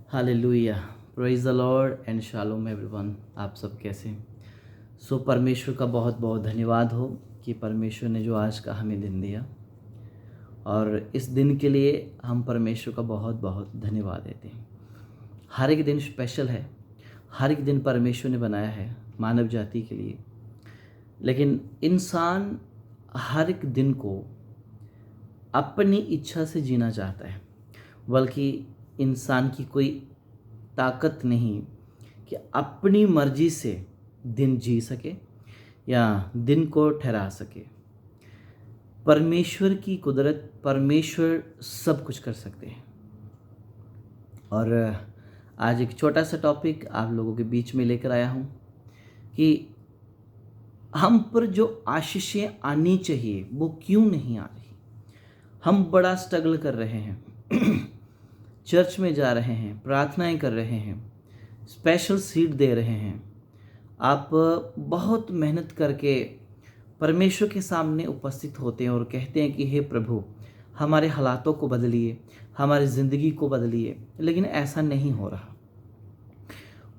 Hallelujah, praise the Lord and shalom everyone. आप सब कैसे? परमेश्वर का बहुत बहुत धन्यवाद हो कि परमेश्वर ने जो आज का हमें दिन दिया, और इस दिन के लिए हम परमेश्वर का बहुत बहुत धन्यवाद देते हैं। हर एक दिन स्पेशल है, हर एक दिन परमेश्वर ने बनाया है मानव जाति के लिए, लेकिन इंसान हर एक दिन को अपनी इच्छा से जीना चाहता है। बल्कि इंसान की कोई ताकत नहीं कि अपनी मर्जी से दिन जी सके या दिन को ठहरा सके। परमेश्वर की कुदरत, परमेश्वर सब कुछ कर सकते हैं। और आज एक छोटा सा टॉपिक आप लोगों के बीच में लेकर आया हूँ कि हम पर जो आशीषें आनी चाहिए वो क्यों नहीं आ रही। हम बड़ा स्ट्रगल कर रहे हैं चर्च में जा रहे हैं, प्रार्थनाएं कर रहे हैं, स्पेशल सीट दे रहे हैं। आप बहुत मेहनत करके परमेश्वर के सामने उपस्थित होते हैं और कहते हैं कि हे प्रभु, हमारे हालातों को बदलिए, हमारी ज़िंदगी को बदलिए, लेकिन ऐसा नहीं हो रहा।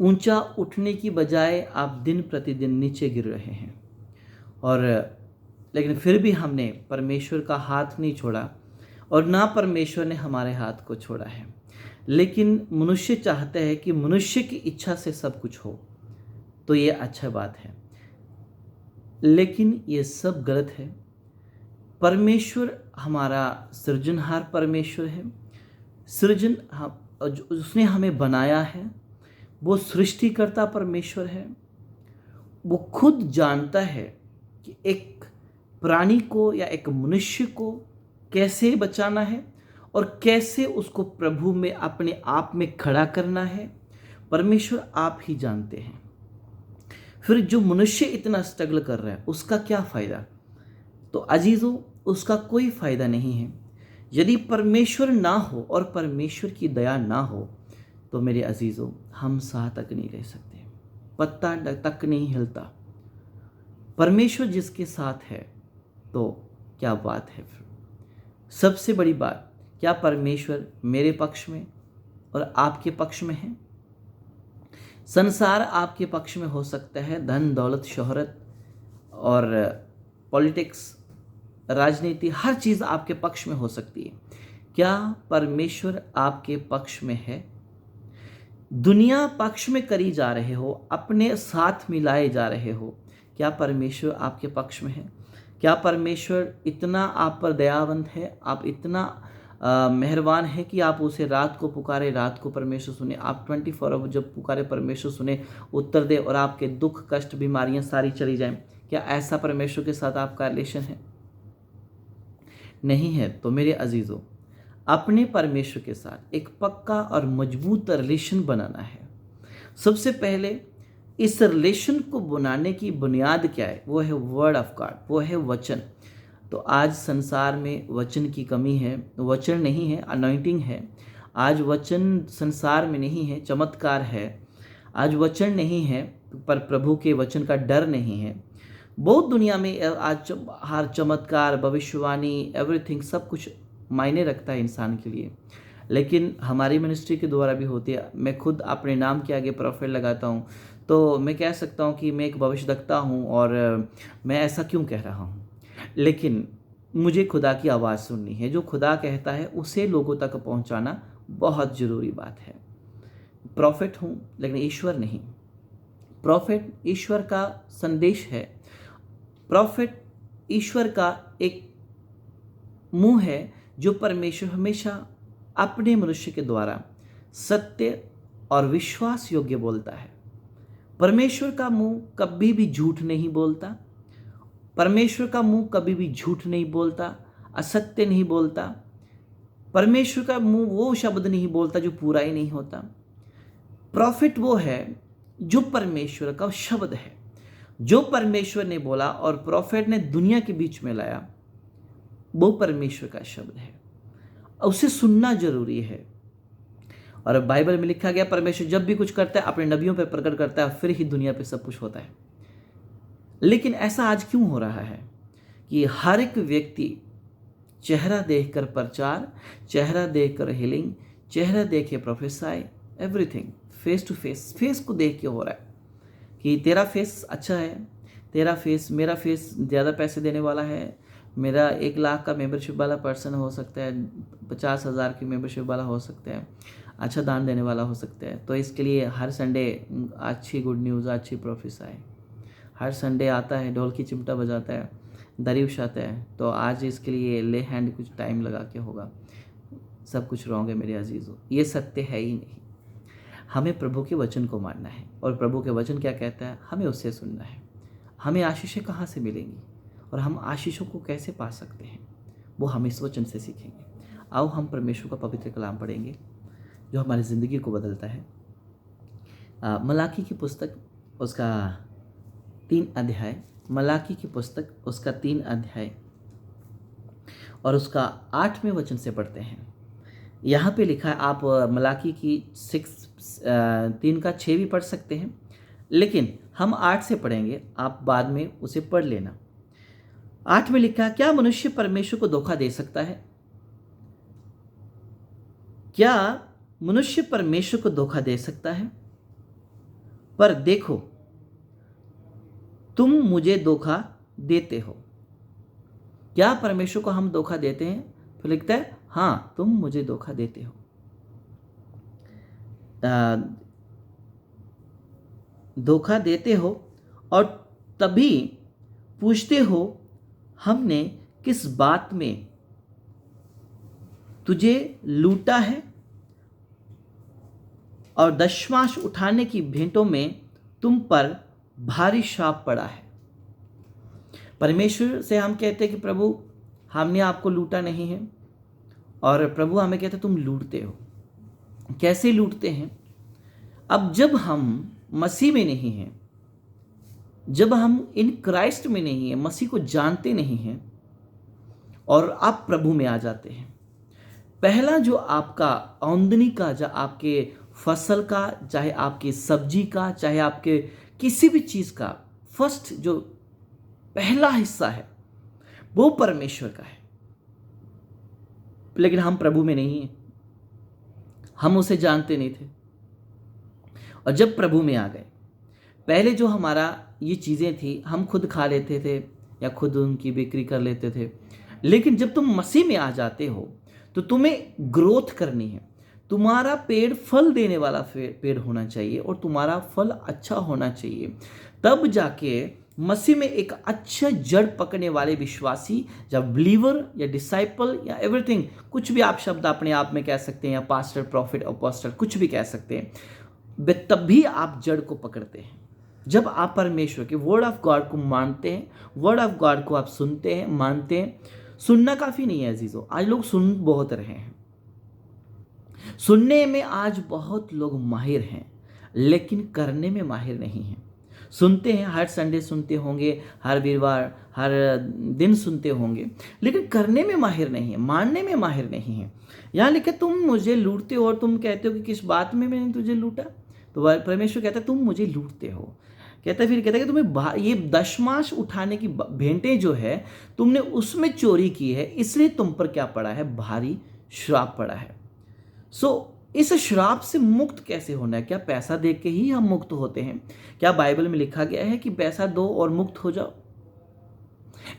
ऊंचा उठने की बजाय आप दिन प्रतिदिन नीचे गिर रहे हैं। और लेकिन फिर भी हमने परमेश्वर का हाथ नहीं छोड़ा और ना परमेश्वर ने हमारे हाथ को छोड़ा है। लेकिन मनुष्य चाहता है कि मनुष्य की इच्छा से सब कुछ हो, तो ये अच्छा बात है, लेकिन ये सब गलत है। परमेश्वर हमारा सृजनहार परमेश्वर है। सृजन उसने हमें बनाया है, वो सृष्टिकर्ता परमेश्वर है। वो खुद जानता है कि एक प्राणी को या एक मनुष्य को कैसे बचाना है और कैसे उसको प्रभु में अपने आप में खड़ा करना है। परमेश्वर आप ही जानते हैं। फिर जो मनुष्य इतना स्ट्रगल कर रहा है उसका क्या फ़ायदा? तो अजीज़ों, उसका कोई फ़ायदा नहीं है। यदि परमेश्वर ना हो और परमेश्वर की दया ना हो तो मेरे अजीज़ों, हम साह तक नहीं रह सकते, पत्ता तक नहीं हिलता। परमेश्वर जिसके साथ है तो क्या बात है। फिर सबसे बड़ी बात, क्या परमेश्वर मेरे पक्ष में और आपके पक्ष में है? संसार आपके पक्ष में हो सकता है, धन दौलत शोहरत और पॉलिटिक्स, राजनीति, हर चीज़ आपके पक्ष में हो सकती है। क्या परमेश्वर आपके पक्ष में है? दुनिया पक्ष में करी जा रहे हो, अपने साथ मिलाए जा रहे हो, क्या परमेश्वर आपके पक्ष में है? क्या परमेश्वर इतना आप पर दयावंत है, आप इतना मेहरबान है कि आप उसे रात को पुकारे, रात को परमेश्वर सुने, आप 24 आवर जब पुकारे परमेश्वर सुने, उत्तर दे और आपके दुख कष्ट बीमारियां सारी चली जाएं? क्या ऐसा परमेश्वर के साथ आपका रिलेशन है? नहीं है। तो मेरे अजीज़ों, अपने परमेश्वर के साथ एक पक्का और मजबूत रिलेशन बनाना है। सबसे पहले इस रिलेशन को बनाने की बुनियाद क्या है? वो है वर्ड ऑफ गॉड, वो है वचन। तो आज संसार में वचन की कमी है, वचन नहीं है, अनॉइंटिंग है। आज वचन संसार में नहीं है, चमत्कार है। आज वचन नहीं है पर प्रभु के वचन का डर नहीं है। बहुत दुनिया में आज हर चमत्कार, भविष्यवाणी, एवरीथिंग, सब कुछ मायने रखता है इंसान के लिए, लेकिन हमारी मिनिस्ट्री के द्वारा भी होती है। मैं खुद अपने नाम के आगे प्रोफेट लगाता हूँ, तो मैं कह सकता हूँ कि मैं एक भविष्यवक्ता हूँ। और मैं ऐसा क्यों कह रहा हूँ? लेकिन मुझे खुदा की आवाज़ सुननी है। जो खुदा कहता है उसे लोगों तक पहुँचाना बहुत ज़रूरी बात है। प्रॉफिट हूँ लेकिन ईश्वर नहीं। प्रॉफिट ईश्वर का संदेश है। प्रॉफिट ईश्वर का एक मुंह है जो परमेश्वर हमेशा अपने मनुष्य के द्वारा सत्य और विश्वास योग्य बोलता है। परमेश्वर का मुंह कभी भी झूठ नहीं बोलता। परमेश्वर का मुंह कभी भी झूठ नहीं बोलता, असत्य नहीं बोलता। परमेश्वर का मुंह वो शब्द नहीं बोलता जो पूरा ही नहीं होता। प्रॉफिट वो है जो परमेश्वर का शब्द है, जो परमेश्वर ने बोला और प्रॉफिट ने दुनिया के बीच में लाया, वो परमेश्वर का शब्द है। उसे सुनना जरूरी है। और बाइबल में लिखा गया, परमेश्वर जब भी कुछ करता है अपने नबियों पर प्रकट करता है, फिर ही दुनिया पे सब कुछ होता है। लेकिन ऐसा आज क्यों हो रहा है कि हर एक व्यक्ति चेहरा देखकर प्रचार, चेहरा देखकर हीलिंग, चेहरा देखे प्रोफेसाई, everything face to face, face को देख के हो रहा है कि तेरा फेस अच्छा है, तेरा फेस, मेरा फेस ज़्यादा पैसे देने वाला है, मेरा 1 लाख का मेंबरशिप वाला पर्सन हो सकता है, 50,000 की मेंबरशिप वाला हो सकता है, अच्छा दान देने वाला हो सकता है। तो इसके लिए हर संडे अच्छी गुड न्यूज़, अच्छी प्रोफेसाई, हर संडे आता है, ढोल की चिमटा बजाता है, दरी उछाता है, तो आज इसके लिए ले हैंड कुछ टाइम लगा के होगा। सब कुछ रॉन्ग है मेरे अजीज़ों, ये सत्य है ही नहीं। हमें प्रभु के वचन को मानना है, और प्रभु के वचन क्या कहता है हमें उससे सुनना है। हमें आशीषें कहाँ से मिलेंगी और हम आशीषों को कैसे पा सकते हैं, वो हम इस वचन से सीखेंगे। आओ हम परमेश्वर का पवित्र कलाम पढ़ेंगे जो हमारी ज़िंदगी को बदलता है। मलाकी की पुस्तक उसका 3 अध्याय, मलाकी की पुस्तक उसका 3 अध्याय और उसका 8वें वचन से पढ़ते हैं। यहाँ पे लिखा है, आप मलाकी की 3 का 6 भी पढ़ सकते हैं, लेकिन हम 8 से पढ़ेंगे, आप बाद में उसे पढ़ लेना। 8 में लिखा है, क्या मनुष्य परमेश्वर को धोखा दे सकता है? क्या मनुष्य परमेश्वर को धोखा दे सकता है? पर देखो तुम मुझे धोखा देते हो। क्या परमेश्वर को हम धोखा देते हैं? फिर लिखता है, हाँ तुम मुझे धोखा देते हो। धोखा देते हो और तभी पूछते हो हमने किस बात में तुझे लूटा है, और दशमांश उठाने की भेंटों में तुम पर भारी श्राप पड़ा है। परमेश्वर से हम कहते हैं कि प्रभु हमने आपको लूटा नहीं है, और प्रभु हमें कहते तुम लूटते हो। कैसे लूटते हैं? अब जब हम मसीह में नहीं हैं, जब हम इन क्राइस्ट में नहीं हैं, मसीह को जानते नहीं हैं, और आप प्रभु में आ जाते हैं, पहला जो आपका आमदनी का, जो आपके फसल का, चाहे आपकी सब्जी का, चाहे आपके किसी भी चीज़ का फर्स्ट जो पहला हिस्सा है वो परमेश्वर का है। लेकिन हम प्रभु में नहीं हैं, हम उसे जानते नहीं थे, और जब प्रभु में आ गए, पहले जो हमारा ये चीज़ें थी हम खुद खा लेते थे या खुद उनकी बिक्री कर लेते थे। लेकिन जब तुम मसीह में आ जाते हो तो तुम्हें ग्रोथ करनी है। तुम्हारा पेड़ फल देने वाला पेड़ होना चाहिए, और तुम्हारा फल अच्छा होना चाहिए। तब जाके मसीह में एक अच्छा जड़ पकड़ने वाले विश्वासी, जब बिलीवर या डिसाइपल या एवरीथिंग, कुछ भी आप शब्द अपने आप में कह सकते हैं, या पास्टर, प्रॉफिट, अपोस्टल, कुछ भी कह सकते हैं, तभी आप जड़ को पकड़ते हैं। जब आप परमेश्वर के वर्ड ऑफ गॉड को मानते हैं, वर्ड ऑफ गॉड को आप सुनते हैं, मानते हैं। सुनना काफ़ी नहीं है अजीजों, आज लोग सुन बहुत रहे हैं, सुनने में आज बहुत लोग माहिर हैं, लेकिन करने में माहिर नहीं हैं। सुनते हैं, हर संडे सुनते होंगे, हर वीरवार, हर दिन सुनते होंगे, लेकिन करने में माहिर नहीं है, मानने में माहिर नहीं है। यहाँ लिखे तुम मुझे लूटते हो, और तुम कहते हो कि किस बात में मैंने तुझे लूटा। तो परमेश्वर कहता है तुम मुझे लूटते हो। कहता है, फिर कहता है कि तुम्हें ये दशमांश उठाने की भेंटें जो है तुमने उसमें चोरी की है, इसलिए तुम पर क्या पड़ा है? भारी श्राप पड़ा है। इस श्राप से मुक्त कैसे होना है? क्या पैसा दे के ही हम मुक्त होते हैं? क्या बाइबल में लिखा गया है कि पैसा दो और मुक्त हो जाओ?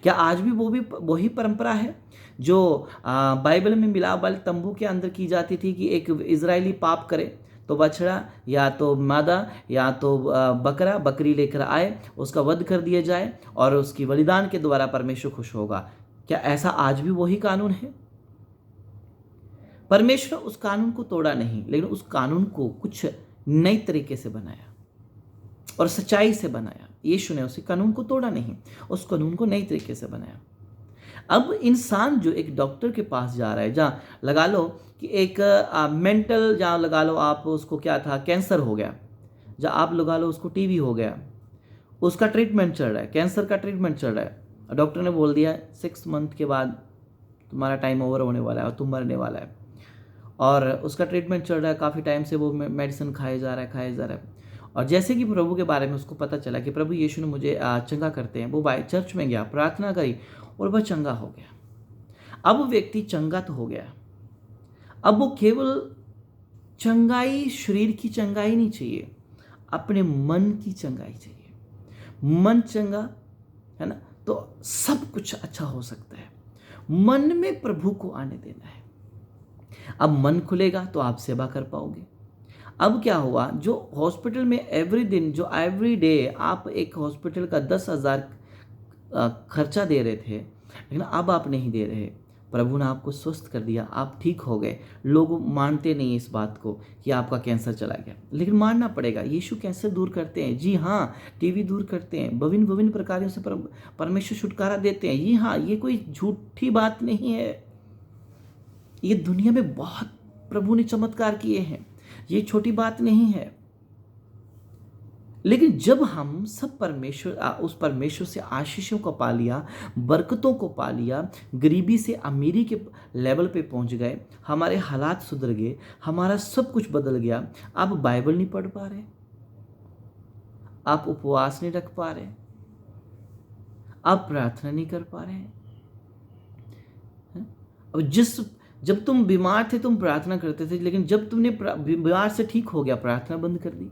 क्या आज भी वही परंपरा है जो बाइबल में मिलाप वाले तंबू के अंदर की जाती थी कि एक इजरायली पाप करे तो बछड़ा या तो मादा या तो बकरी लेकर आए, उसका वध कर दिया जाए, और उसकी बलिदान के द्वारा परमेश्वर खुश होगा। क्या ऐसा आज भी वही कानून है? परमेश्वर उस कानून को तोड़ा नहीं, लेकिन उस कानून को कुछ नई तरीके से बनाया और सच्चाई से बनाया। यीशु ने उस कानून को तोड़ा नहीं, उस कानून को नई तरीके से बनाया। अब इंसान जो एक डॉक्टर के पास जा रहा है, जहाँ लगा लो कि एक मेंटल, जहाँ लगा लो आप उसको क्या था, कैंसर हो गया, जहाँ आप लगा लो उसको टीबी हो गया, उसका ट्रीटमेंट चल रहा है, कैंसर का ट्रीटमेंट चल रहा है। डॉक्टर ने बोल दिया 6 मंथ के बाद तुम्हारा टाइम ओवर होने वाला है और तुम मरने वाला है, और उसका ट्रीटमेंट चल रहा है, काफ़ी टाइम से वो मेडिसिन खाए जा रहा है। और जैसे कि प्रभु के बारे में उसको पता चला कि प्रभु यीशु ने मुझे चंगा करते हैं, वो चर्च में गया, प्रार्थना करी और वह चंगा हो गया। अब वो व्यक्ति चंगा तो हो गया, अब वो केवल चंगाई शरीर की चंगाई नहीं चाहिए, अपने मन की चंगाई चाहिए। मन चंगा है ना, तो सब कुछ अच्छा हो सकता है। मन में प्रभु को आने देना है। अब मन खुलेगा तो आप सेवा कर पाओगे। अब क्या हुआ, जो हॉस्पिटल में एवरी दिन, जो एवरी डे आप एक हॉस्पिटल का 10,000 खर्चा दे रहे थे, लेकिन अब आप नहीं दे रहे। प्रभु ने आपको स्वस्थ कर दिया, आप ठीक हो गए। लोग मानते नहीं इस बात को कि आपका कैंसर चला गया, लेकिन मानना पड़ेगा। यीशु कैंसर दूर करते हैं, जी हाँ। टीबी दूर करते हैं, विभिन्न विभिन्न प्रकारों से परमेश्वर छुटकारा देते हैं, जी हाँ। ये कोई झूठी बात नहीं है। ये दुनिया में बहुत प्रभु ने चमत्कार किए हैं, ये छोटी बात नहीं है। लेकिन जब हम सब उस परमेश्वर से आशीषों को पा लिया, बरकतों को पा लिया, गरीबी से अमीरी के लेवल पे पहुंच गए, हमारे हालात सुधर गए, हमारा सब कुछ बदल गया। आप बाइबल नहीं पढ़ पा रहे, आप उपवास नहीं रख पा रहे, आप प्रार्थना नहीं कर पा रहे हैं। अब जब तुम बीमार थे तुम प्रार्थना करते थे, लेकिन जब तुमने बीमार से ठीक हो गया, प्रार्थना बंद कर दी,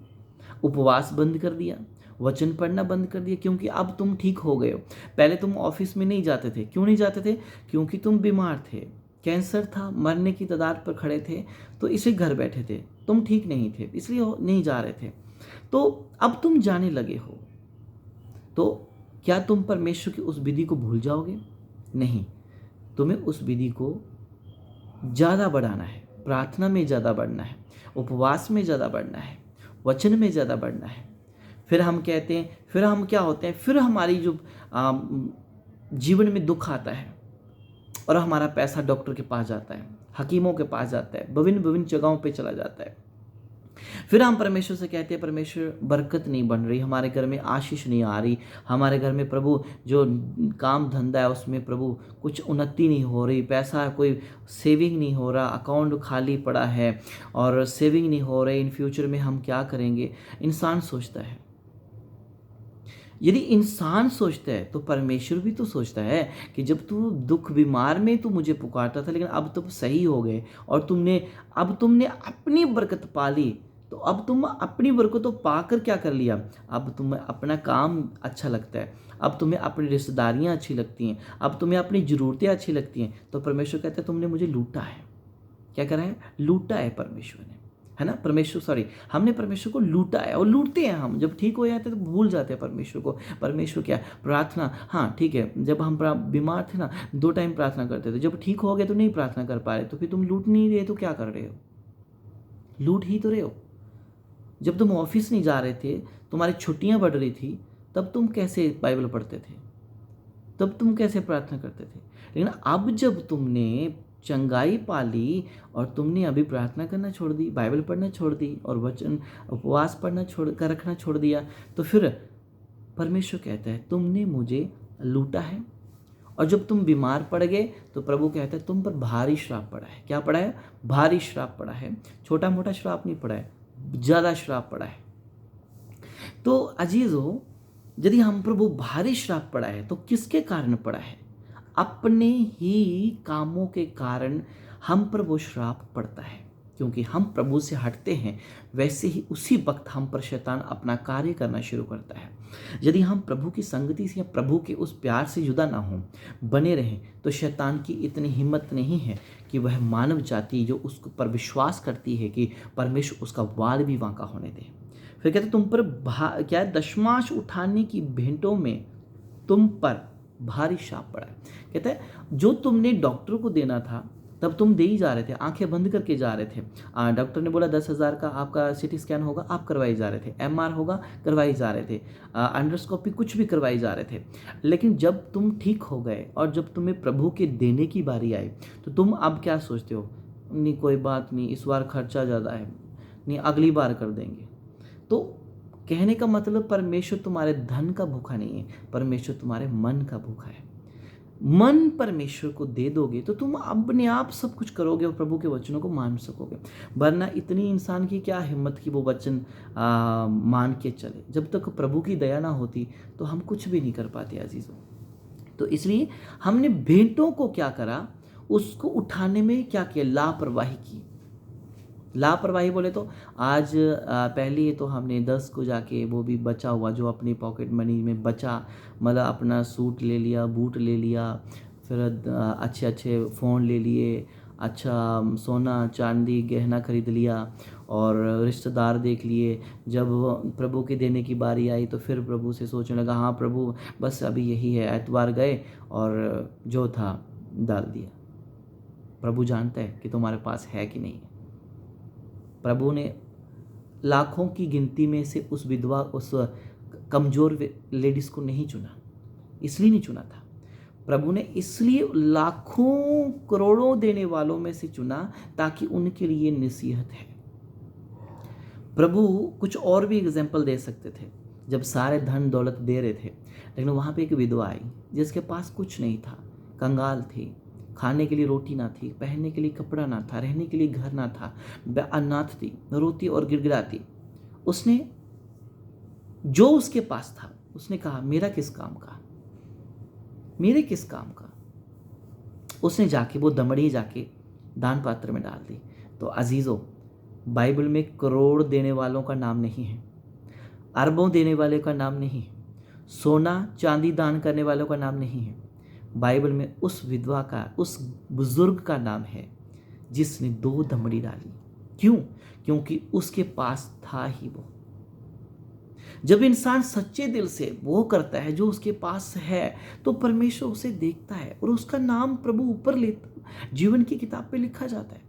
उपवास बंद कर दिया, वचन पढ़ना बंद कर दिया, क्योंकि अब तुम ठीक हो गए हो। पहले तुम ऑफिस में नहीं जाते थे, क्यों नहीं जाते थे? क्योंकि तुम बीमार थे, कैंसर था, मरने की कगार पर खड़े थे, तो इसे घर बैठे थे, तुम ठीक नहीं थे, इसलिए नहीं जा रहे थे। तो अब तुम जाने लगे हो, तो क्या तुम परमेश्वर की उस विधि को भूल जाओगे? नहीं, तुम्हें उस विधि को ज़्यादा बढ़ाना है, प्रार्थना में ज़्यादा बढ़ना है, उपवास में ज़्यादा बढ़ना है, वचन में ज़्यादा बढ़ना है। फिर हम कहते हैं, फिर हम क्या होते हैं, फिर हमारी जो जीवन में दुख आता है और हमारा पैसा डॉक्टर के पास जाता है, हकीमों के पास जाता है, विभिन्न विभिन्न जगहों पे चला जाता है। फिर हम परमेश्वर से कहते हैं, परमेश्वर बरकत नहीं बन रही, हमारे घर में आशीष नहीं आ रही, हमारे घर में प्रभु जो काम धंधा है उसमें प्रभु कुछ उन्नति नहीं हो रही, पैसा कोई सेविंग नहीं हो रहा, अकाउंट खाली पड़ा है और सेविंग नहीं हो रही, इन फ्यूचर में हम क्या करेंगे? इंसान सोचता है। यदि इंसान सोचता है तो परमेश्वर भी तो सोचता है कि जब तू दुख बीमार में तू मुझे पुकारता था, लेकिन अब तुम सही हो गए और अब तुमने अपनी बरकत पा ली, तो अब तुम अपनी बरकत तो पाकर क्या कर लिया? अब तुम्हें अपना काम अच्छा लगता है, अब तुम्हें अपनी रिश्तेदारियां अच्छी लगती हैं, अब तुम्हें अपनी ज़रूरतें अच्छी लगती हैं। तो परमेश्वर कहता है तुमने मुझे लूटा है। क्या करा है? लूटा है परमेश्वर ने, है ना। हमने परमेश्वर को लूटा है, और लूटते हैं हम। जब ठीक हो जाते हैं तो भूल जाते हैं परमेश्वर को। परमेश्वर क्या? प्रार्थना, हाँ ठीक है, जब हम बीमार थे ना 2 टाइम प्रार्थना करते थे, जब ठीक हो गए तो नहीं प्रार्थना कर पा रहे, तो फिर तुम लूट नहीं रहे तो क्या कर रहे हो? लूट ही तो रहे हो। जब तुम ऑफिस नहीं जा रहे थे, तुम्हारी छुट्टियां बढ़ रही थी, तब तुम कैसे बाइबल पढ़ते थे? तब तुम कैसे प्रार्थना करते थे? लेकिन अब जब तुमने चंगाई पाली और तुमने अभी प्रार्थना करना छोड़ दी, बाइबल पढ़ना छोड़ दी और वचन उपवास रखना छोड़ दिया, तो फिर परमेश्वर कहता है तुमने मुझे लूटा है। और जब तुम बीमार पड़ गए तो प्रभु कहता है तुम पर भारी श्राप पड़ा है। क्या पड़ा है? भारी श्राप पड़ा है। छोटा मोटा श्राप नहीं पड़ा है, ज़्यादा श्राप पड़ा है। तो अजीजों, यदि हम प्रभु भारी श्राप पड़ा है तो किसके कारण पड़ा है? अपने ही कामों के कारण हम पर वो श्राप पड़ता है, क्योंकि हम प्रभु से हटते हैं, वैसे ही उसी वक्त हम पर शैतान अपना कार्य करना शुरू करता है। यदि हम प्रभु की संगति से या प्रभु के उस प्यार से जुदा ना हो, बने रहें, तो शैतान की इतनी हिम्मत नहीं है कि वह मानव जाति जो उसको पर विश्वास करती है कि परमेश्वर उसका वाल भी वांका होने दे। फिर कहते तुम पर क्या है? दशमांश उठाने की भेंटों में तुम पर भारी श्राप पड़ा है। कहते हैं जो तुमने डॉक्टर को देना था तब तुम दे ही जा रहे थे, आंखें बंद करके जा रहे थे। डॉक्टर ने बोला 10,000 का आपका सीटी स्कैन होगा, आप करवाई जा रहे थे, MR होगा, करवाई जा रहे थे, एंडोस्कोपी कुछ भी करवाई जा रहे थे। लेकिन जब तुम ठीक हो गए और जब तुम्हें प्रभु के देने की बारी आई, तो तुम अब क्या सोचते हो? नहीं कोई बात नहीं, इस बार खर्चा ज़्यादा है, नहीं अगली बार कर देंगे। तो कहने का मतलब परमेश्वर तुम्हारे धन का भूखा नहीं है, परमेश्वर तुम्हारे मन का भूखा है। मन परमेश्वर को दे दोगे तो तुम अपने आप सब कुछ करोगे और प्रभु के वचनों को मान सकोगे। वरना इतनी इंसान की क्या हिम्मत कि वो वचन मान के चले। जब तक प्रभु की दया ना होती तो हम कुछ भी नहीं कर पाते अजीजों। तो इसलिए हमने भेंटों को क्या करा? उसको उठाने में क्या किया? लापरवाही की। लापरवाही बोले तो आज पहले ही तो हमने 10 को जाके वो भी बचा हुआ जो अपनी पॉकेट मनी में बचा, मतलब अपना सूट ले लिया, बूट ले लिया, फिर अच्छे अच्छे फ़ोन ले लिए, अच्छा सोना चांदी गहना खरीद लिया और रिश्तेदार देख लिए। जब प्रभु के देने की बारी आई तो फिर प्रभु से सोचने लगा, हाँ प्रभु बस अभी यही है, एतवार गए और जो था डाल दिया। प्रभु जानता है कि तुम्हारे पास है कि नहीं है। प्रभु ने लाखों की गिनती में से उस विधवा, उस कमज़ोर लेडीज़ को नहीं चुना, इसलिए नहीं चुना था। प्रभु ने इसलिए लाखों करोड़ों देने वालों में से चुना ताकि उनके लिए नसीहत है। प्रभु कुछ और भी एग्जाम्पल दे सकते थे, जब सारे धन दौलत दे रहे थे, लेकिन वहाँ पे एक विधवा आई जिसके पास कुछ नहीं था, कंगाल थी, खाने के लिए रोटी ना थी, पहनने के लिए कपड़ा ना था, रहने के लिए घर ना था, अनाथ थी, रोती और गिड़गिड़ाती। उसने जो उसके पास था उसने कहा, मेरा किस काम का, मेरे किस काम का। उसने जाके वो दमड़ी जाके दान पात्र में डाल दी। तो अजीज़ों, बाइबल में करोड़ देने वालों का नाम नहीं है, अरबों देने वाले का नाम नहीं है, सोना चांदी दान करने वालों का नाम नहीं है। बाइबल में उस विधवा का, उस बुजुर्ग का नाम है जिसने 2 दमड़ी डाली। क्यों? क्योंकि उसके पास था ही वो। जब इंसान सच्चे दिल से वो करता है जो उसके पास है, तो परमेश्वर उसे देखता है और उसका नाम प्रभु ऊपर लेता, जीवन की किताब पे लिखा जाता है।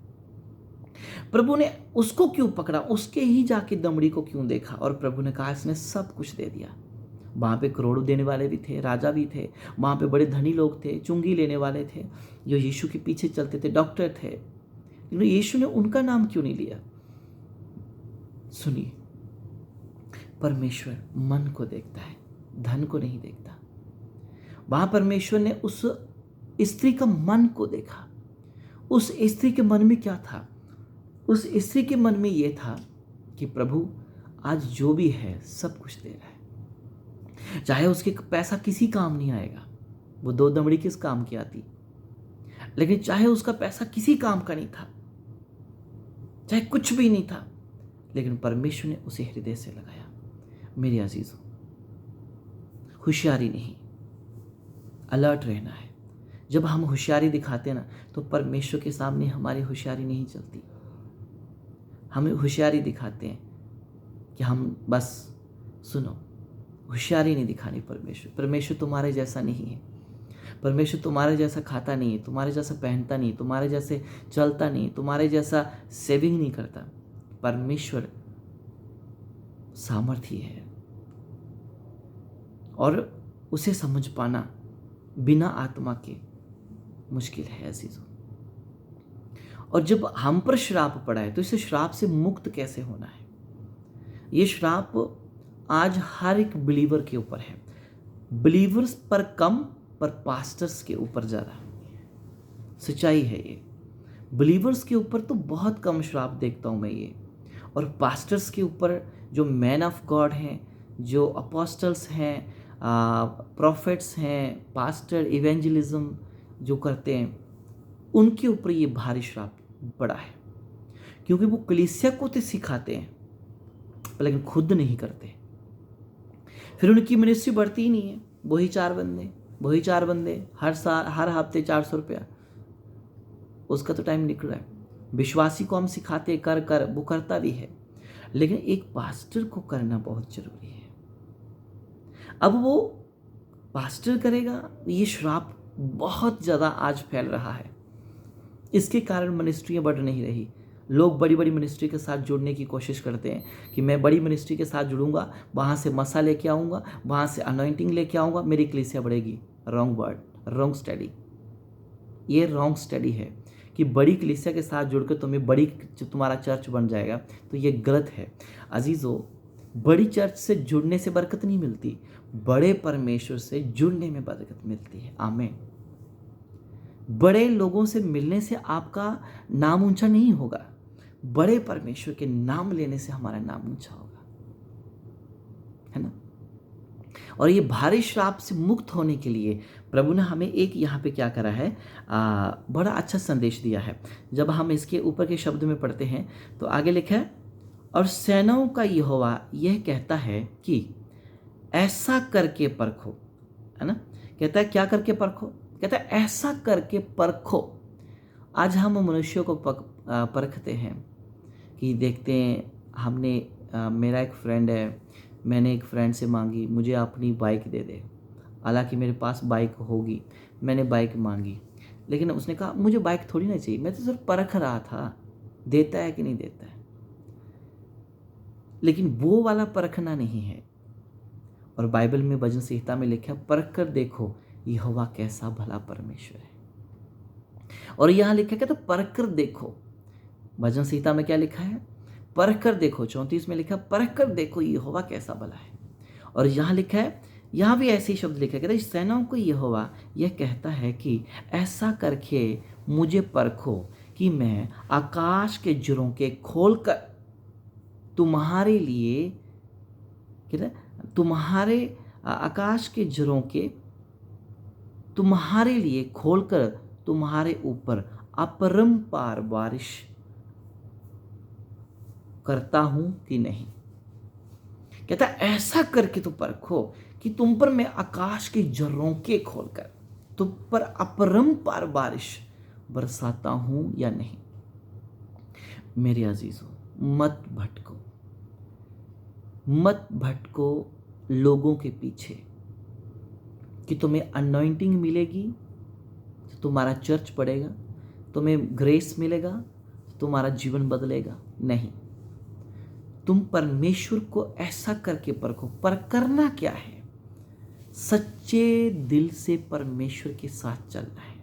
प्रभु ने उसको क्यों पकड़ा, उसके ही जाके दमड़ी को क्यों देखा, और प्रभु ने कहा इसने सब कुछ दे दिया। वहाँ पे करोड़ों देने वाले भी थे, राजा भी थे, वहाँ पे बड़े धनी लोग थे, चुंगी लेने वाले थे, जो यीशु के पीछे चलते थे, डॉक्टर थे, लेकिन यीशु ने उनका नाम क्यों नहीं लिया? सुनिए, परमेश्वर मन को देखता है, धन को नहीं देखता। वहां परमेश्वर ने उस स्त्री का मन को देखा। उस स्त्री के मन में क्या था? उस स्त्री के मन में यह था कि प्रभु आज जो भी है सब कुछ दे रहा है, चाहे उसके पैसा किसी काम नहीं आएगा, वो 2 दमड़ी किस काम की आती, लेकिन चाहे उसका पैसा किसी काम का नहीं था, चाहे कुछ भी नहीं था, लेकिन परमेश्वर ने उसे हृदय से लगाया। मेरे अजीजों, होशियारी नहीं, अलर्ट रहना है। जब हम होशियारी दिखाते हैं ना, तो परमेश्वर के सामने हमारी होशियारी नहीं चलती। हमें होशियारी दिखाते हैं कि हम बस सुनो, होशियारी नहीं दिखानी। परमेश्वर तुम्हारे जैसा नहीं है। परमेश्वर तुम्हारे जैसा खाता नहीं है, तुम्हारे जैसा पहनता नहीं, तुम्हारे जैसे चलता नहीं, तुम्हारे जैसा सेविंग नहीं करता। परमेश्वर सामर्थ्य है और उसे समझ पाना बिना आत्मा के मुश्किल है अजीजों। और जब हम पर श्राप पड़ा है तो इस श्राप से मुक्त कैसे होना है? ये श्राप आज हर एक बिलीवर के ऊपर है, बिलीवर्स पर कम, पर पास्टर्स के ऊपर ज़्यादा। सच्चाई है ये। बिलीवर्स के ऊपर तो बहुत कम श्राप देखता हूँ मैं ये, और पास्टर्स के ऊपर जो मैन ऑफ गॉड हैं, जो अपोस्टल्स हैं, प्रॉफिट्स हैं, पास्टर इवेंजलिज्म जो करते हैं, उनके ऊपर ये भारी श्राप पड़ा है। क्योंकि वो कलीसिया को तो सिखाते हैं लेकिन खुद नहीं करते। फिर उनकी मिनिस्ट्री बढ़ती ही नहीं है। वही 4 बंदे हर साल, हर हफ्ते 400 रुपया, उसका तो टाइम निकल रहा है। विश्वासी को हम सिखाते कर वो करता भी है, लेकिन एक पास्टर को करना बहुत जरूरी है। अब वो पास्टर करेगा, ये श्राप बहुत ज़्यादा आज फैल रहा है। इसके कारण मिनिस्ट्रियाँ बढ़ नहीं रही। लोग बड़ी बड़ी मिनिस्ट्री के साथ जुड़ने की कोशिश करते हैं कि मैं बड़ी मिनिस्ट्री के साथ जुड़ूंगा, वहाँ से मसा लेके आऊँगा, वहाँ से अनॉइंटिंग लेके आऊँगा, मेरी कलीसिया बढ़ेगी। Wrong word, wrong study. ये रॉन्ग स्टडी है कि बड़ी कलीसिया के साथ जुड़कर तुम्हारा चर्च बन जाएगा, तो ये गलत है। अजीज़ों, बड़ी चर्च से जुड़ने से बरकत नहीं मिलती, बड़े परमेश्वर से जुड़ने में बरकत मिलती है। आमीन। बड़े लोगों से मिलने से आपका नाम ऊंचा नहीं होगा, बड़े परमेश्वर के नाम लेने से हमारा नाम ऊंचा होगा, है ना। और ये भारी श्राप से मुक्त होने के लिए प्रभु ने हमें एक यहाँ पे क्या करा है, बड़ा अच्छा संदेश दिया है। जब हम इसके ऊपर के शब्द में पढ़ते हैं तो आगे लिखा है, और सेनाओं का यहोवा यह कहता है कि ऐसा करके परखो, है ना। कहता है क्या करके परखो, कहता है ऐसा करके परखो। आज हम मनुष्यों को परखते हैं कि देखते हैं, हमने मेरा एक फ्रेंड है, मैंने एक फ्रेंड से मांगी मुझे अपनी बाइक दे दे, हालांकि मेरे पास बाइक होगी, मैंने बाइक मांगी, लेकिन उसने कहा मुझे बाइक थोड़ी ना चाहिए, मैं तो सिर्फ परख रहा था देता है कि नहीं देता है। लेकिन वो वाला परखना नहीं है। और बाइबल में भजन संहिता में लिखा है, परख कर देखो यहोवा कैसा भला परमेश्वर है। और यहाँ लिखा है तो परख कर देखो, भजन संहिता में क्या लिखा है, परख कर देखो। 34 में लिखा परख कर देखो यहोवा कैसा भला है। और यहाँ लिखा है, यहाँ भी ऐसे ही शब्द लिखा है, कहता है सेनाओं को यहोवा यह कहता है कि ऐसा करके मुझे परखो कि मैं आकाश के झरोखे खोलकर तुम्हारे लिए, कहता है तुम्हारे आकाश के झरोखे तुम्हारे लिए खोलकर तुम्हारे ऊपर अपरंपार बारिश करता हूं कि नहीं। कहता ऐसा करके तो परखो कि तुम पर मैं आकाश के झरोखे खोलकर तुम पर अपरंपार बारिश बरसाता हूं या नहीं। मेरे अजीजों, मत भटको, मत भटको लोगों के पीछे कि तुम्हें अनॉइंटिंग मिलेगी तो तुम्हारा चर्च बढ़ेगा, तुम्हें ग्रेस मिलेगा तो तुम्हारा जीवन बदलेगा। नहीं, तुम परमेश्वर को ऐसा करके परखो। पर करना क्या है, सच्चे दिल से परमेश्वर के साथ चलना है।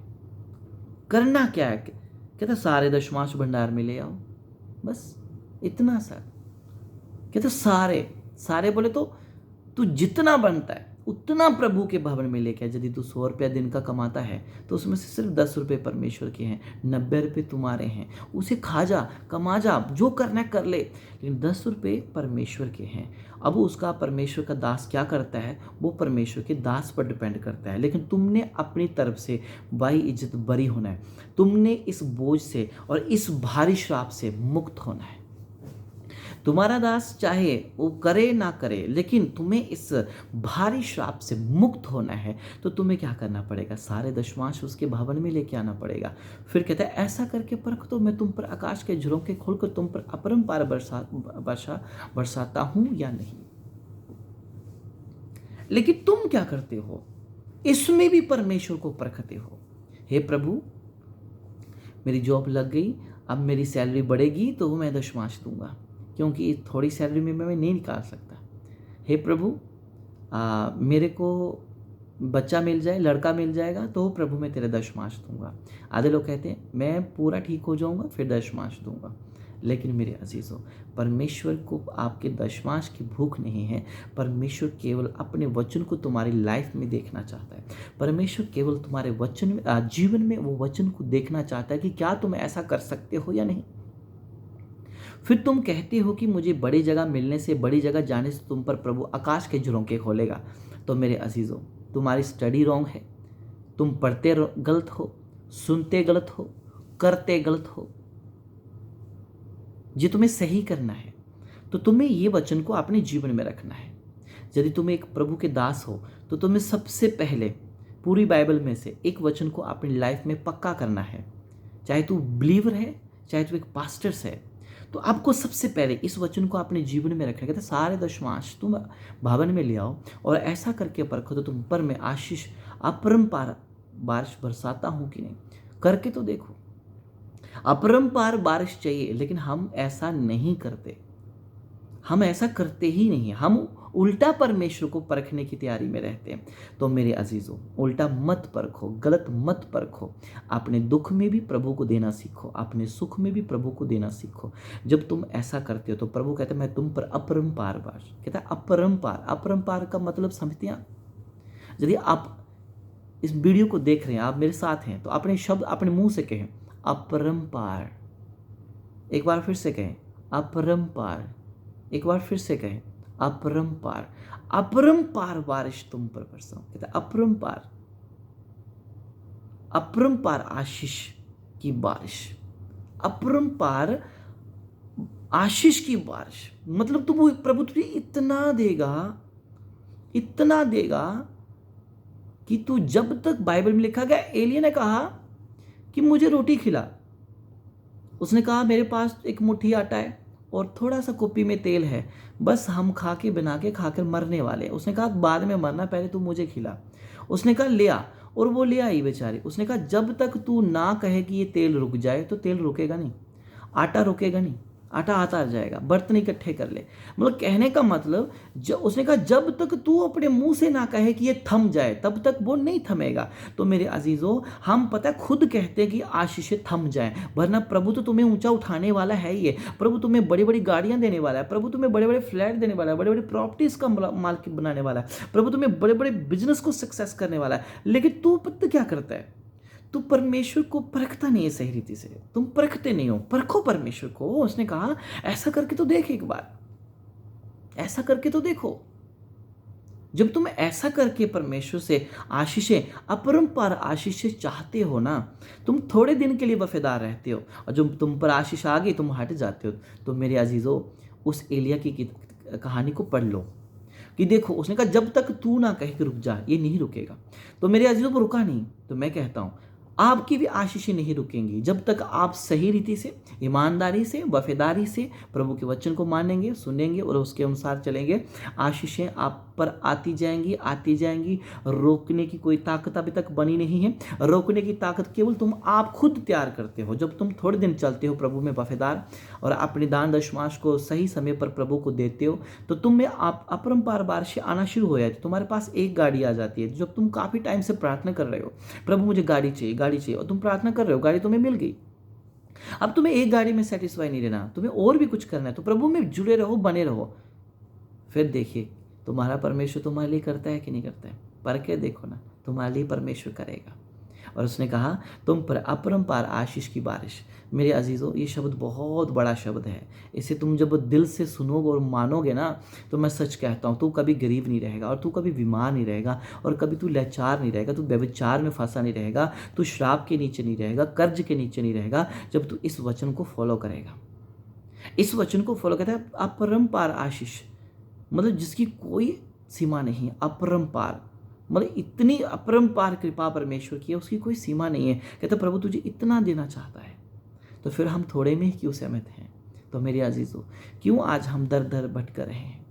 करना क्या है, कहता सारे दशमांश भंडार में ले आओ, बस इतना सा। कहता सारे सारे बोले तो तू जितना बनता है उतना प्रभु के भवन में लेके आ। यदि तू 100 रुपया दिन का कमाता है तो उसमें से सिर्फ 10 रुपये परमेश्वर के हैं, 90 रुपये तुम्हारे हैं। उसे खा जा, कमा जा, जो करना है कर ले, लेकिन 10 रुपये परमेश्वर के हैं। अब उसका परमेश्वर का दास क्या करता है, वो परमेश्वर के दास पर डिपेंड करता है। लेकिन तुमने अपनी तरफ से बाई इज्जत बरी होना है। तुमने इस बोझ से और इस भारी श्राप से मुक्त होना है। तुम्हारा दास चाहे वो करे ना करे, लेकिन तुम्हें इस भारी श्राप से मुक्त होना है तो तुम्हें क्या करना पड़ेगा, सारे दशमांश उसके भवन में लेके आना पड़ेगा। फिर कहता है ऐसा करके परख तो मैं तुम पर आकाश के झरोखे खोलकर तुम पर अपरंपार वर्षा बरसाता हूं या नहीं। लेकिन तुम क्या करते हो, इसमें भी परमेश्वर को परखते हो। हे प्रभु, मेरी जॉब लग गई, अब मेरी सैलरी बढ़ेगी तो मैं दशमांश दूंगा, क्योंकि थोड़ी सैलरी में मैं नहीं निकाल सकता। हे प्रभु, मेरे को बच्चा मिल जाए, लड़का मिल जाएगा तो प्रभु मैं तेरे दशमांश दूंगा। आधे लोग कहते हैं मैं पूरा ठीक हो जाऊंगा फिर दशमांश दूंगा। लेकिन मेरे अजीजों, परमेश्वर को आपके दशमांश की भूख नहीं है। परमेश्वर केवल अपने वचन को तुम्हारी लाइफ में देखना चाहता है। परमेश्वर केवल तुम्हारे वचन में, जीवन में वो वचन को देखना चाहता है कि क्या तुम ऐसा कर सकते हो या नहीं। फिर तुम कहते हो कि मुझे बड़ी जगह मिलने से, बड़ी जगह जाने से तुम पर प्रभु आकाश के झरोखे खोलेगा। तो मेरे अजीजों, तुम्हारी स्टडी रॉन्ग है, तुम पढ़ते गलत हो, सुनते गलत हो, करते गलत हो। जो तुम्हें सही करना है तो तुम्हें ये वचन को अपने जीवन में रखना है। यदि तुम एक प्रभु के दास हो तो तुम्हें सबसे पहले पूरी बाइबल में से एक वचन को अपनी लाइफ में पक्का करना है। चाहे तू बिलीवर है, चाहे तू एक पास्टर्स है, तो आपको सबसे पहले इस वचन को अपने जीवन में रखना। कहते सारे दशमांश तुम भवन में ले आओ और ऐसा करके परखो तो तुम पर मैं आशीष अपरंपार बारिश बरसाता हूं कि नहीं। करके तो देखो। अपरंपार बारिश चाहिए, लेकिन हम ऐसा नहीं करते। हम ऐसा करते ही नहीं। हम उल्टा परमेश्वर को परखने की तैयारी में रहते हैं। तो मेरे अजीजों, उल्टा मत परखो, गलत मत परखो। अपने दुख में भी प्रभु को देना सीखो, अपने सुख में भी प्रभु को देना सीखो। जब तुम ऐसा करते हो तो प्रभु कहते हैं मैं तुम पर अपरंपार बारिश। कहता है अपरंपार, अपरंपार का मतलब समझते हैं। यदि आप इस वीडियो को देख रहे हैं, आप मेरे साथ हैं, तो अपने शब्द अपने मुंह से कहें अपरंपार। एक बार फिर से कहें अपरंपार। एक बार फिर से कहें अपरंपार, अपरंपार बारिश तुम पर बरसाऊं। कहता अपरंपार, अपरंपार आशीष की बारिश, अपरंपार आशीष की बारिश। मतलब तुम प्रभु तुझे इतना देगा, इतना देगा कि तू जब तक, बाइबल में लिखा गया एलिया ने कहा कि मुझे रोटी खिला। उसने कहा मेरे पास एक मुट्ठी आटा है और थोड़ा सा कुप्पी में तेल है, बस हम खा के बना के खाकर मरने वाले। उसने कहा बाद में मरना, पहले तू मुझे खिला। उसने कहा ले आ, और वो ले आई बेचारी। उसने कहा जब तक तू ना कहे कि ये तेल रुक जाए तो तेल रुकेगा नहीं, आटा रुकेगा नहीं, आटा आता जाएगा, बर्तन इकट्ठे कर ले। मतलब कहने का मतलब उसने कहा जब तक तू अपने मुंह से ना कहे कि ये थम जाए तब तक वो नहीं थमेगा। तो मेरे अजीजों, हम पता है खुद कहते हैं कि आशीषें थम जाएं, वरना प्रभु तो तुम्हें ऊंचा उठाने वाला है ही है। प्रभु तुम्हें बड़ी बड़ी गाड़ियां देने वाला है, प्रभु तुम्हें बड़े बड़े फ्लैट देने वाला है, बड़े बड़े प्रॉपर्टीज का मालिक बनाने वाला है, प्रभु तुम्हें बड़े बड़े बिजनेस को सक्सेस करने वाला है। लेकिन तू पता क्या करता है, तू परमेश्वर को परखता नहीं है सही रीति से, तुम परखते नहीं हो। परखो परमेश्वर को। उसने कहा ऐसा करके तो देख, एक बार ऐसा करके तो देखो। जब तुम ऐसा करके परमेश्वर से आशीषें, अपरंपार आशीषें चाहते हो ना, तुम थोड़े दिन के लिए वफादार रहते हो और जब तुम पर आशीष आ गई तुम हट जाते हो। तो मेरे अजीजों, उस एलिया की कहानी को पढ़ लो कि देखो, उसने कहा जब तक तू ना कहे कि रुक जा, ये नहीं रुकेगा। तो मेरे अजीजों, वो रुका नहीं। तो मैं कहता हूं आपकी भी आशीषें नहीं रुकेंगी जब तक आप सही रीति से, ईमानदारी से, वफादारी से प्रभु के वचन को मानेंगे, सुनेंगे और उसके अनुसार चलेंगे। आशीषें आप पर आती जाएंगी, आती जाएंगी। रोकने की कोई ताकत अभी तक बनी नहीं है। रोकने की ताकत केवल तुम आप खुद तैयार करते हो। जब तुम थोड़े दिन चलते हो प्रभु में वफादार और अपने दान दशमांश को सही समय पर प्रभु को देते हो, तो तुम में आप अपरंपार बारिशें आना शुरू हो जाती। तुम्हारे पास एक गाड़ी आ जाती है। जब तुम काफी टाइम से प्रार्थना कर रहे हो, प्रभु मुझे गाड़ी चाहिए, गाड़ी चाहिए, और तुम प्रार्थना कर रहे हो, गाड़ी तुम्हें मिल गई। अब तुम्हें एक गाड़ी में सेटिस्फाई नहीं रहना, तुम्हें और भी कुछ करना है। तो प्रभु में जुड़े रहो, बने रहो। फिर देखिए तुम्हारा परमेश्वर तुम्हारे लिए करता है कि नहीं करता है। पर के देखो ना, तुम्हारे लिए परमेश्वर करेगा। और उसने कहा तुम पर अपरंपार आशीष की बारिश। मेरे अजीजों, ये शब्द बहुत बड़ा शब्द है। इसे तुम जब दिल से सुनोगे और मानोगे ना, तो मैं सच कहता हूँ, तू कभी गरीब नहीं रहेगा, और तू कभी बीमार नहीं रहेगा, और कभी तू लाचार नहीं रहेगा, तू व्यभिचार में फंसा नहीं रहेगा, तू श्राप के नीचे नहीं रहेगा, कर्ज के नीचे नहीं रहेगा, जब तू इस वचन को फॉलो करेगा। इस वचन को फॉलो करता है अपरंपार आशीष, मतलब जिसकी कोई सीमा नहीं, अपरंपार। मतलब इतनी अपरंपार कृपा परमेश्वर की है, उसकी कोई सीमा नहीं है। कहता प्रभु तुझे इतना देना चाहता है, तो फिर हम थोड़े में ही क्यों सहमत हैं। तो मेरे अजीजों, क्यों आज हम दर दर भटक रहे हैं,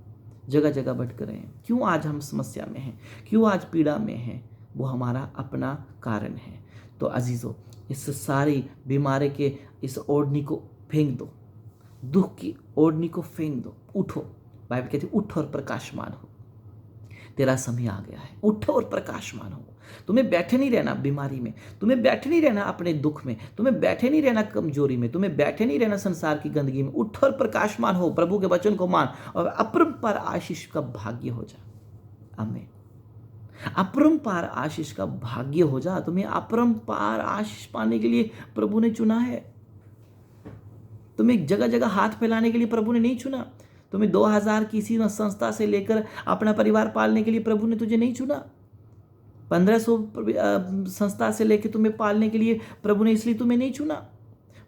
जगह जगह भटक रहे हैं, क्यों आज हम समस्या में हैं, क्यों आज पीड़ा में हैं, वो हमारा अपना कारण है। तो अजीजों, इस सारी बीमारी के इस ओढ़नी को फेंक दो, दुख की ओढ़नी को फेंक दो, उठो। बाइबल कहती है उठो और प्रकाशमान हो, तेरा समय आ गया है। उठो और प्रकाशमान हो। तुम्हें बैठे नहीं रहना बीमारी में, तुम्हें बैठे नहीं रहना अपने दुख में, तुम्हें बैठे नहीं रहना कमजोरी में, तुम्हें बैठे नहीं रहना संसार की गंदगी में। उठो और प्रकाशमान हो, प्रभु के वचन को मान और अपरंपार आशीष का भाग्य हो जा। आमीन। अपरंपार आशीष का भाग्य हो जा। तुम्हें अपरंपार आशीष पाने के लिए प्रभु ने चुना है। तुम्हें जगह जगह हाथ फैलाने के लिए प्रभु ने नहीं चुना। तुम्हें 2000 किसी संस्था से लेकर अपना परिवार पालने के लिए प्रभु ने तुझे नहीं चुना। 1500 संस्था से लेकर तुम्हें पालने के लिए प्रभु ने इसलिए तुम्हें नहीं चुना।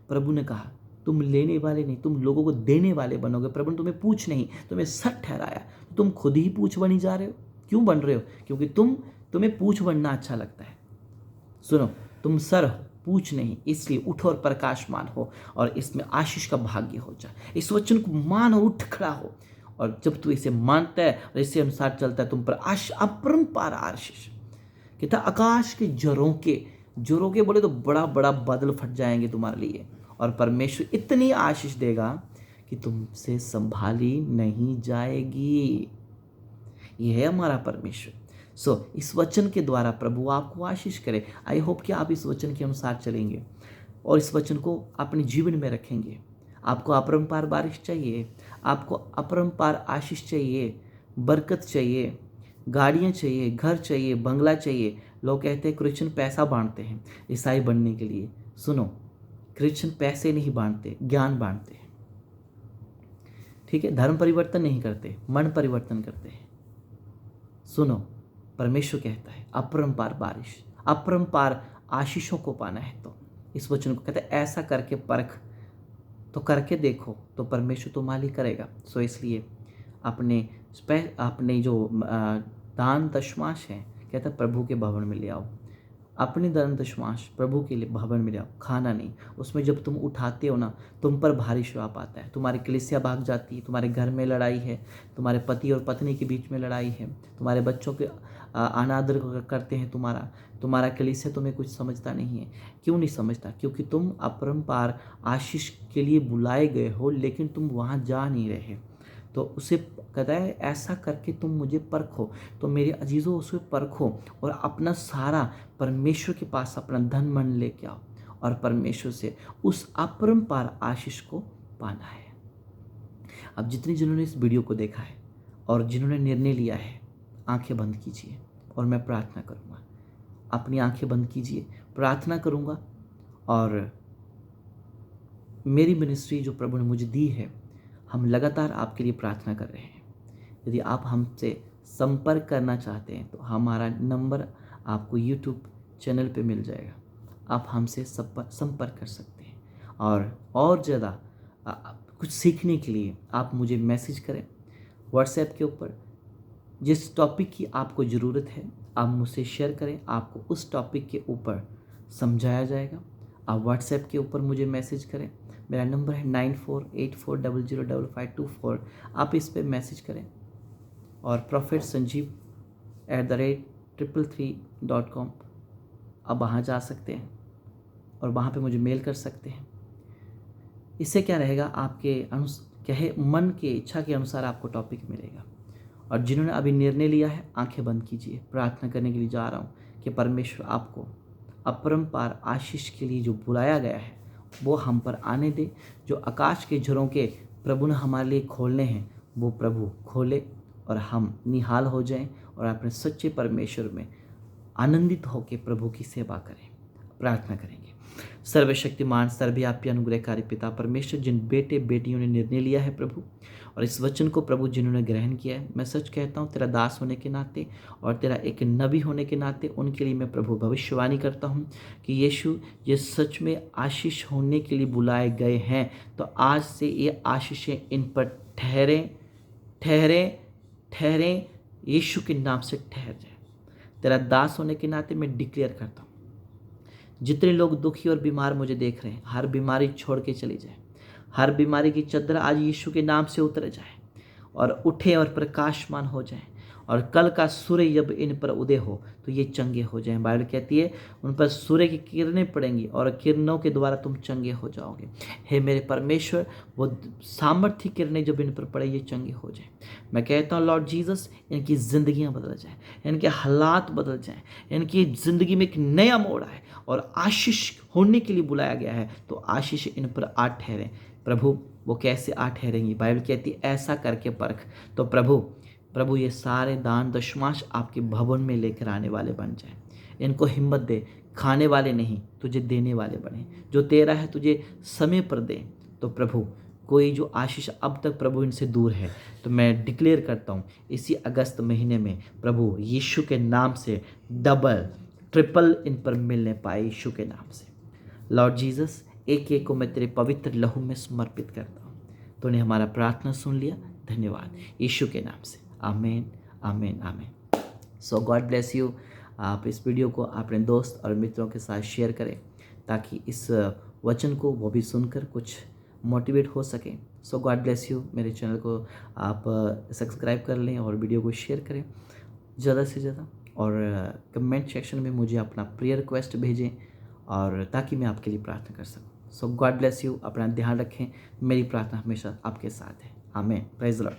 प्रभु ने कहा तुम लेने वाले नहीं, तुम लोगों को देने वाले बनोगे। प्रभु ने तुम्हें पूछ नहीं, तुम्हें सर ठहराया। तुम खुद ही पूछ बनी जा रहे हो। क्यों बन रहे हो? क्योंकि तुम्हें पूछ बनना अच्छा लगता है। सुनो, तुम सर हो, पूछ नहीं। इसलिए उठो और प्रकाशमान हो और इसमें आशीष का भाग्य हो जाए। इस वचन को मान और उठ खड़ा हो। और जब तू इसे मानता है और इसके अनुसार चलता है, तुम पर अपरंपार आशीष। कहता आकाश के जोरों के बोले तो बड़ा बड़ा बादल फट जाएंगे तुम्हारे लिए, और परमेश्वर इतनी आशीष देगा कि तुमसे संभाली नहीं जाएगी। यह है हमारा परमेश्वर। इस वचन के द्वारा प्रभु आपको आशीष करे। आई होप कि आप इस वचन के अनुसार चलेंगे और इस वचन को अपने जीवन में रखेंगे। आपको अपरंपार बारिश चाहिए, आपको अपरंपार आशीष चाहिए, बरकत चाहिए, गाड़ियाँ चाहिए, घर चाहिए, बंगला चाहिए। लोग कहते हैं क्रिश्चियन पैसा बांटते हैं ईसाई बनने के लिए। सुनो, क्रिश्चियन पैसे नहीं बांटते, ज्ञान बांटते हैं। ठीक है, धर्म परिवर्तन नहीं करते, मन परिवर्तन करते हैं। सुनो, परमेश्वर कहता है अपरंपार बारिश, अपरंपार आशीषों को पाना है तो इस वचन को कहते हैं ऐसा करके परख, तो करके देखो तो परमेश्वर तुम्हारे लिए करेगा। सो इसलिए अपने जो दान दशमांश है, कहता है प्रभु के भवन में ले आओ। अपनी दान दशमांश प्रभु के लिए भवन में ले आओ, खाना नहीं। उसमें जब तुम उठाते हो ना, तुम पर भारी श्राप आता है, तुम्हारी कलीसिया भाग जाती है, तुम्हारे घर में लड़ाई है, तुम्हारे पति और पत्नी के बीच में लड़ाई है, तुम्हारे बच्चों के अनादर करते हैं, तुम्हारा कलीसिया तुम्हें कुछ समझता नहीं है। क्यों नहीं समझता? क्योंकि तुम अपरंपार आशीष के लिए बुलाए गए हो, लेकिन तुम वहाँ जा नहीं रहे। तो उसे कहता है ऐसा करके तुम मुझे परखो। तो मेरे अजीज़ों, उसे परखो और अपना सारा परमेश्वर के पास अपना धन मन लेके आओ और परमेश्वर से उस अपरंपार आशीष को पाना है। अब जिन्होंने इस वीडियो को देखा है और जिन्होंने निर्णय लिया है, आंखें बंद कीजिए और मैं प्रार्थना करूँगा। अपनी आंखें बंद कीजिए, प्रार्थना करूँगा। और मेरी मिनिस्ट्री जो प्रभु ने मुझे दी है, हम लगातार आपके लिए प्रार्थना कर रहे हैं। यदि आप हमसे संपर्क करना चाहते हैं तो हमारा नंबर आपको यूट्यूब चैनल पे मिल जाएगा, आप हमसे संपर्क कर सकते हैं। और ज़्यादा कुछ सीखने के लिए आप मुझे मैसेज करें व्हाट्सएप के ऊपर। जिस टॉपिक की आपको ज़रूरत है आप मुझसे शेयर करें, आपको उस टॉपिक के ऊपर समझाया जाएगा। आप व्हाट्सएप के ऊपर मुझे मैसेज करें, मेरा नंबर है 9484005524। आप इस पर मैसेज करें और prophetsanjeev@333.com आप वहाँ जा सकते हैं और वहाँ पे मुझे मेल कर सकते हैं। इससे क्या रहेगा, आपके मन के इच्छा के अनुसार आपको टॉपिक मिलेगा। और जिन्होंने अभी निर्णय लिया है, आंखें बंद कीजिए, प्रार्थना करने के लिए जा रहा हूँ कि परमेश्वर आपको अपरंपार आशीष के लिए जो बुलाया गया है वो हम पर आने दे। जो आकाश के झरोखे प्रभु ने हमारे लिए खोलने हैं, वो प्रभु खोले और हम निहाल हो जाएं और अपने सच्चे परमेश्वर में आनंदित होकर प्रभु की सेवा करें। प्रार्थना करेंगे। सर्वशक्तिमान सर्वव्यापी अनुग्रहकारी पिता परमेश्वर, जिन बेटे बेटियों ने निर्णय लिया है प्रभु, और इस वचन को प्रभु जिन्होंने ग्रहण किया है, मैं सच कहता हूँ तेरा दास होने के नाते और तेरा एक नबी होने के नाते उनके लिए मैं प्रभु भविष्यवाणी करता हूँ कि यीशु ये सच में आशीष होने के लिए बुलाए गए हैं। तो आज से ये आशीषें इन पर ठहरें यीशु के नाम से ठहर जाए। तेरा दास होने के नाते मैं डिक्लेयर करता हूँ, जितने लोग दुखी और बीमार मुझे देख रहे हैं, हर बीमारी छोड़ के चली जाए। हर बीमारी की चद्दर आज यीशु के नाम से उतर जाए और उठे और प्रकाशमान हो जाए। और कल का सूर्य जब इन पर उदय हो तो ये चंगे हो जाएं। बाइबल कहती है उन पर सूर्य की किरणें पड़ेंगी और किरणों के द्वारा तुम चंगे हो जाओगे। हे मेरे परमेश्वर, वो सामर्थ्य किरणें जब इन पर पड़े ये चंगे हो जाएं। मैं कहता हूँ लॉर्ड जीसस, इनकी ज़िंदगियाँ बदल जाएं, इनके हालात बदल जाएं, इनकी ज़िंदगी में एक नया मोड़ आए और आशीष होने के लिए बुलाया गया है तो आशीष इन पर आ ठहरे। प्रभु वो कैसे आ ठहरेंगी? बाइबल कहती है ऐसा करके परख। तो प्रभु ये सारे दान दशमांश आपके भवन में लेकर आने वाले बन जाए। इनको हिम्मत दे, खाने वाले नहीं तुझे देने वाले बने। जो तेरा है तुझे समय पर दे। तो प्रभु कोई जो आशीष अब तक प्रभु इनसे दूर है, तो मैं डिक्लेयर करता हूँ इसी अगस्त महीने में प्रभु यीशु के नाम से डबल ट्रिपल इन पर मिलने पाए यीशु के नाम से। लॉर्ड जीसस, एक एक को मैं तेरे पवित्र लहू में समर्पित करता हूँ। तूने हमारा प्रार्थना सुन लिया, धन्यवाद यीशु के नाम से। आमीन आमीन आमीन। सो गॉड ब्लेस यू। आप इस वीडियो को अपने दोस्त और मित्रों के साथ शेयर करें ताकि इस वचन को वो भी सुनकर कुछ मोटिवेट हो सकें। सो गॉड ब्लेस यू। मेरे चैनल को आप सब्सक्राइब कर लें और वीडियो को शेयर करें ज़्यादा से ज़्यादा, और कमेंट सेक्शन में मुझे अपना प्रेयर रिक्वेस्ट भेजें और ताकि मैं आपके लिए प्रार्थना कर सकूं। सो गॉड ब्लेस यू। अपना ध्यान रखें। मेरी प्रार्थना हमेशा आपके साथ है। आमीन। Praise the Lord.